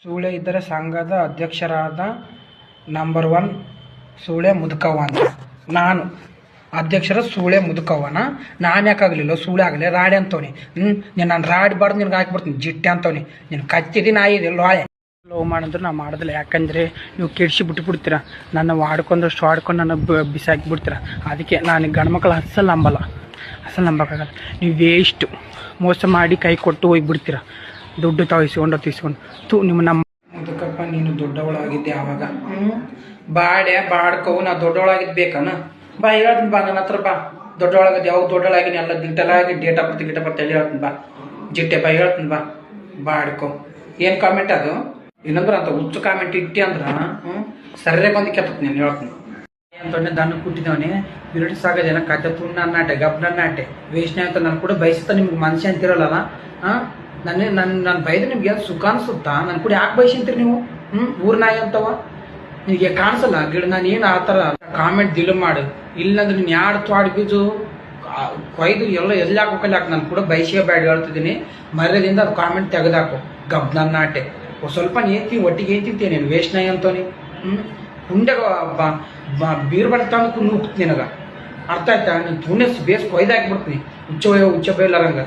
ಸೂಳೆ ಇದ್ದರೆ ಸಂಘದ ಅಧ್ಯಕ್ಷರಾದ ನಂಬರ್ 1 ಸೂಳೆ ಮುದುಕವ್ವ ಅಂತ. ನಾನು ಅಧ್ಯಕ್ಷರ ಸೂಳೆ ಮುದುಕವ್ವನ. ನಾನು ಯಾಕಾಗಲಿಲ್ಲ ಸೂಳೆ ಆಗಲಿ ರಾಡಿ ಅಂತವನಿ. ನೀನು ನಾನು ರಾಡಿ ಬಾರ್ದು ನಿನ್ಗೆ ಹಾಕಿಬಿಡ್ತೀನಿ ಜಿಟ್ಟೆ ಅಂತವನಿ. ನೀನು ಕತ್ತಿದಿ ನಾಯಿದೆ ಲೋಳೆ. ಲವ್ ಮಾಡಿದ್ರೆ ನಾ ಮಾಡೋದಿಲ್ಲ, ಯಾಕಂದರೆ ನೀವು ಕೆಡಿಸಿ ಬಿಟ್ಬಿಡ್ತೀರ, ನನ್ನ ವಾಡ್ಕೊಂಡಷ್ಟು ವಾಡ್ಕೊಂಡು ನನ್ನ ಬಿಸಾಕಿ ಬಿಡ್ತೀರ. ಅದಕ್ಕೆ ನಾನು ಗಂಡು ಮಕ್ಕಳು ಅಸಲು ನಂಬಕ್ಕಾಗಲ್ಲ. ನೀವು ವೇಸ್ಟು ಮೋಸ ಮಾಡಿ ಕೈ ಕೊಟ್ಟು ಹೋಗಿಬಿಡ್ತೀರ. ದುಡ್ಡು ಇಸ್ಕೊಂಡು ನಿಮ್ಮ ನಮ್ಮ ಮುದುಕಪ್ಪ ನೀನು ದೊಡ್ಡವಳಾಗಿದ್ದೆ ಆವಾಗ. ಬಾಡ್ಕವು ನಾ ದೊಡ್ಡವಳಾಗಿದ್ದು ಬೇಕನ? ಬಾ ಹೇಳ್ತೀನಿ ಬಾ, ನನ್ನ ಹತ್ರ ಬಾ. ದೊಡ್ಡವಳಾಗಿದ್ದು ಯಾವಾಗ ದೊಡ್ಡವಳಾಗಿನಿ ಎಲ್ಲ ದಿಟ್ಟಲಾಗಿ ಡೇಟ್ ಆಫ್ ಬರ್ತ್ ಎಲ್ಲಿ ಹೇಳ್ತೀನಿ ಬಾ. ಜಿಟ್ಟೆ ಬಾ ಹೇಳ್ತೀನಿ ಬಾ. ಬಾಡ್ಕೊ ಏನು ಕಾಮೆಂಟ್ ಅದು? ಇನ್ನೊಂದ್ರೆ ಅಂತ ಹುಚ್ಚು ಕಾಮೆಂಟ್ ಇಟ್ಟಿ ಅಂದ್ರೆ ಸರಿಯಾಗಿ ಬಂದು ಕೆತ್ತ ನೀನು ಹೇಳ್ತೀನಿ ಅಂತೊಂಡೆ. ದನ ಕುಟ್ಟಿದವನೇ ಬಿರುಡಿ ಸಾಗದೇನ ಕತೆ ತುಣ್ಣ ಅನ್ನಾಟೆ ಗಬ್ನ ಅನ್ನಾಟೆ ವೇಷನೆ ಅಂತ ನಾನು ಕೂಡ ಬಯಸ್ತಾ ನಿಮ್ಗೆ ಮನುಷ್ಯ ಅಂತಿರಲ್ಲ. ನಾನು ಬೈದ್ರೆ ನಿಮ್ಗೆ ಏನು ಸುಖ ಅನ್ಸುತ್ತಾ? ನಾನು ಕೂಡ ಯಾಕೆ ಬಯಸಂತೀರಿ ನೀವು? ಊರ್ನಾಯಿ ಅಂತವ ನಿಮಗೆ ಕಾಣಿಸಲ್ಲ ಗಿಡ. ನಾನು ಏನು ಆ ಥರ ಕಾಮೆಂಟ್ ದಿಲು ಮಾಡು, ಇಲ್ಲಂದ್ರೆ ನೀನು ಯಾರು ತ್ವಾಡ್ ಬೀಜು ಕೊಯ್ದು ಎಲ್ಲ ಎಲ್ಲಿ ಹಾಕೋಕಲ್ಲಿ ಹಾಕಿ. ನಾನು ಕೂಡ ಬಯಸೇ ಬೇಡ ಹೇಳ್ತಿದ್ದೀನಿ. ಮರ್ಯಾದಿಂದ ಅದು ಕಾಮೆಂಟ್ ತೆಗೆದಾಕು. ಗಬ್ನನ್ನಾಟೆ ಸ್ವಲ್ಪ ಏಂತಿ ಒಟ್ಟಿಗೆ ಏಂತಿಂತೀನಿ ನೀನು ವೇಷನಾಯಿ ಅಂತವನಿ. ಹುಂಡೆಗ ಬೀರ್ ಬರ್ತಾನು ನುಗ್ತು ನಿನಗ. ಅರ್ಥ ಆಯ್ತಾ? ನೀನು ತುಣೆ ಬೇಸ್ ಕೊಯ್ದು ಹಾಕಿಬಿಡ್ತೀನಿ. ಹುಚ್ಚ ಬೈಲಾರಂಗ.